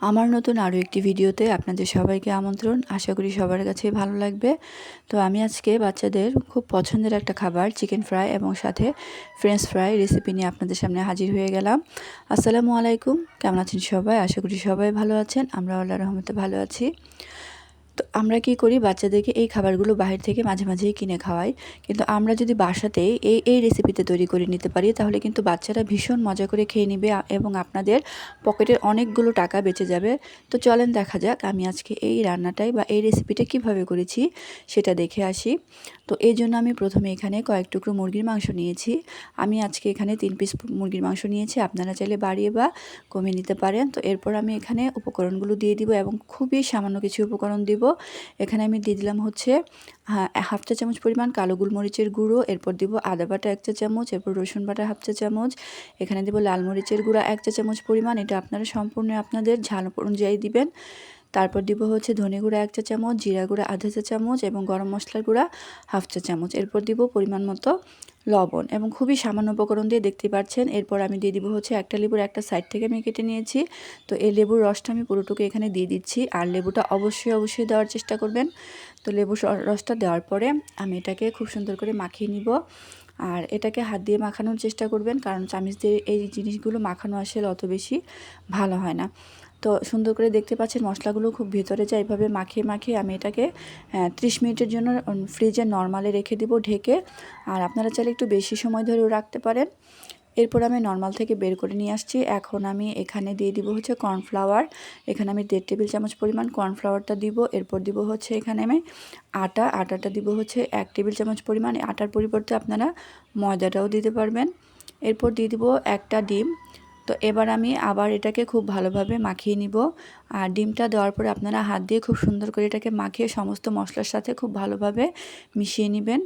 আমার নতুন আরও একটি ভিডিওতে আপনাদের সবাইকে আমন্ত্রণ। আশা করি সবার কাছেই ভালো লাগবে। তো আমি আজকে বাচ্চাদের খুব পছন্দের একটা খাবার চিকেন ফ্রাই এবং সাথে ফ্রেঞ্চ ফ্রাই রেসিপি নিয়ে আপনাদের সামনে হাজির হয়ে গেলাম। আসসালামু আলাইকুম, কেমন আছেন সবাই? আশা করি সবাই ভালো আছেন। আমরা আল্লাহর রহমতে ভালো আছি। তো আমরা কি করি, বাচ্চাদেরকে এই খাবারগুলো বাহির থেকে মাঝে মাঝেই কিনে খাওয়াই, কিন্তু আমরা যদি বাসাতেই এই রেসিপিতে তৈরি করে নিতে পারি তাহলে কিন্তু বাচ্চারা ভীষণ মজা করে খেয়ে নেবে এবং আপনাদের পকেটের অনেকগুলো টাকা বেঁচে যাবে। তো চলেন দেখা যাক আমি আজকে এই রান্নাটাই বা এই রেসিপিটা কিভাবে করেছি সেটা দেখে আসি। তো এই জন্য আমি প্রথমে এখানে কয়েক টুকরো মুরগির মাংস নিয়েছি। আমি আজকে এখানে 3 পিস মুরগির মাংস নিয়েছি, আপনারা চাইলে বাড়িয়ে বা কমিয়ে নিতে পারেন। তো এরপর আমি এখানে উপকরণগুলো দিয়ে দিব এবং খুবই সামান্য কিছু উপকরণ দিব। এখানে আমি দিয়ে দিলাম হচ্ছে হাফ চা চামচ পরিমাণ কালো গোলমরিচের গুঁড়ো, এরপর দিব আদা বাটা 1 চা চামচ, এরপর রসুন বাটা হাফ চা চামচ, এখানে দেব লাল মরিচের গুঁড়া 1 চা চামচ পরিমাণ, এটা আপনারা সম্পূর্ণ আপনাদের ঝাল অনুযায়ী দিবেন। তারপর দিব হচ্ছে ধনে গুঁড়া 1 চা চামচ, জিরা গুঁড়া আধা চা চামচ এবং গরম মশলার গুঁড়া হাফ চা চামচ। এরপর দিব পরিমাণ মতো লবণ এবং খুবই সামান্য উপকরণ দিয়ে দেখতে পাচ্ছেন। এরপর আমি দিয়ে দিব হচ্ছে একটা লেবুর একটা সাইড থেকে আমি কেটে নিয়েছি। তো এই লেবুর রসটা আমি পুরোটুকু এখানে দিয়ে দিচ্ছি, আর লেবুটা অবশ্যই দেওয়ার চেষ্টা করবেন। তো লেবুর রসটা দেওয়ার পরে আমি এটাকে খুব সুন্দর করে মাখিয়ে নিব। আর এটাকে হাত দিয়ে মাখানোর চেষ্টা করবেন, কারণ চামচ দিয়ে এই জিনিসগুলো মাখানো আসলে অত বেশি ভালো হয় না। তো সুন্দর করে দেখতে পাচ্ছেন মশলাগুলো খুব ভেতরে যায়, এইভাবে মাখিয়ে আমি এটাকে 30 মিনিটের জন্য ফ্রিজে নরমালে রেখে দিব ঢেকে। আর আপনারা চাইলে একটু বেশি সময় ধরেও রাখতে পারেন। এরপর আমি নরমাল থেকে বের করে নিয়ে আসছি। এখন আমি এখানে দিয়ে দিব হচ্ছে কর্নফ্লাওয়ার। এখানে আমি 1.5 টেবিল চামচ পরিমাণ কর্নফ্লাওয়ারটা দিব। এরপর দিব হচ্ছে এখানে আমি আটাটা দিব হচ্ছে 1 টেবিল চামচ পরিমাণ। আটার পরিবর্তে আপনারা ময়দাটাও দিতে পারবেন। এরপর দিয়ে দিব একটা ডিম। তো এবার আমি আবার এটাকে খুব ভালোভাবে মাখিয়ে নিব। আর ডিমটা দেওয়ার পরে আপনারা হাত দিয়ে খুব সুন্দর করে এটাকে মাখিয়ে সমস্ত মশলার সাথে খুব ভালোভাবে মিশিয়ে নেবেন।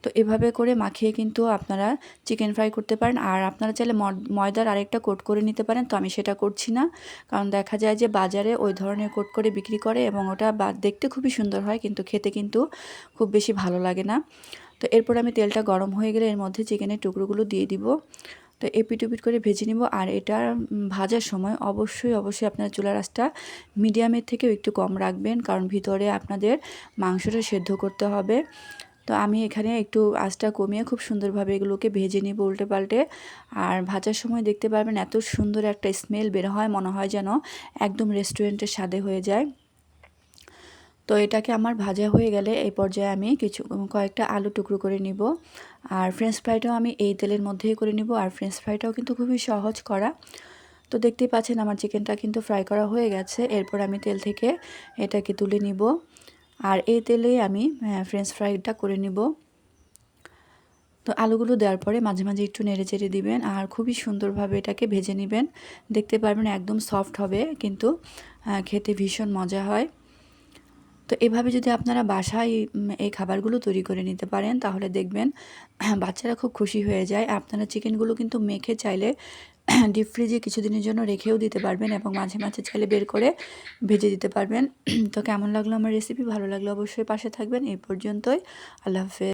তো এভাবে করে মাখিয়ে কিন্তু আপনারা চিকেন ফ্রাই করতে পারেন। আর আপনারা চাইলে ময়দার আরেকটা কোট করে নিতে পারেন, তো আমি সেটা করছি না, কারণ দেখা যায় যে বাজারে ওই ধরনের কোট করে বিক্রি করে এবং ওটা দেখতে খুবই সুন্দর হয়, কিন্তু খেতে কিন্তু খুব বেশি ভালো লাগে না। তো এরপর আমি তেলটা গরম হয়ে গেলে এর মধ্যে চিকেনের টুকরোগুলো দিয়ে দিব। তো এপিট ওপিট করে ভেজে নিব। আর এটা ভাজার সময় অবশ্যই আপনারা চুলার আঁচটা মিডিয়ামের থেকেও একটু কম রাখবেন, কারণ ভিতরে আপনাদের মাংসটা সেদ্ধ করতে হবে। তো আমি এখানে একটু আঁচটা কমিয়ে খুব সুন্দরভাবে এগুলোকে ভেজে নিব উল্টে পাল্টে। আর ভাজার সময় দেখতে পারবেন এত সুন্দর একটা স্মেল বের হয়, মনে হয় যেন একদম রেস্টুরেন্টের স্বাদে হয়ে যায়। তো এটাকে আমার ভাজা হয়ে গেলে এই পর্যায়ে আমি কয়েকটা আলু টুকরো করে নিব। আর ফ্রেঞ্চ ফ্রাইটাও আমি এই তেলের মধ্যেই করে নিব। আর ফ্রেঞ্চ ফ্রাইটাও কিন্তু খুবই সহজ করা। তো দেখতেই পাচ্ছেন আমার চিকেনটা কিন্তু ফ্রাই করা হয়ে গেছে। এরপর আমি তেল থেকে এটাকে তুলে নিব। আর এই তেলেই আমি ফ্রেঞ্চ ফ্রাইটা করে নিব। তো আলুগুলো দেওয়ার পরে মাঝে মাঝে একটু নেড়ে চেড়ে দিবেন আর খুবই সুন্দরভাবে এটাকে ভেজে নেবেন। দেখতে পারবেন একদম সফট হবে, কিন্তু খেতে ভীষণ মজা হয়। তো এভাবে যদি আপনারা বাসায় এই খাবারগুলো তৈরি করে নিতে পারেন তাহলে দেখবেন বাচ্চারা খুব খুশি হয়ে যায়। আপনারা চিকেনগুলো কিন্তু মেখে চাইলে ডিপ ফ্রিজে কিছুদিনের জন্য রেখেও দিতে পারবেন এবং মাঝে মাঝে চাইলে বের করে ভেজে দিতে পারবেন। তো কেমন লাগলো আমার রেসিপি? ভালো লাগলে অবশ্যই পাশে থাকবেন। এই পর্যন্তই, আল্লাহ হাফেজ।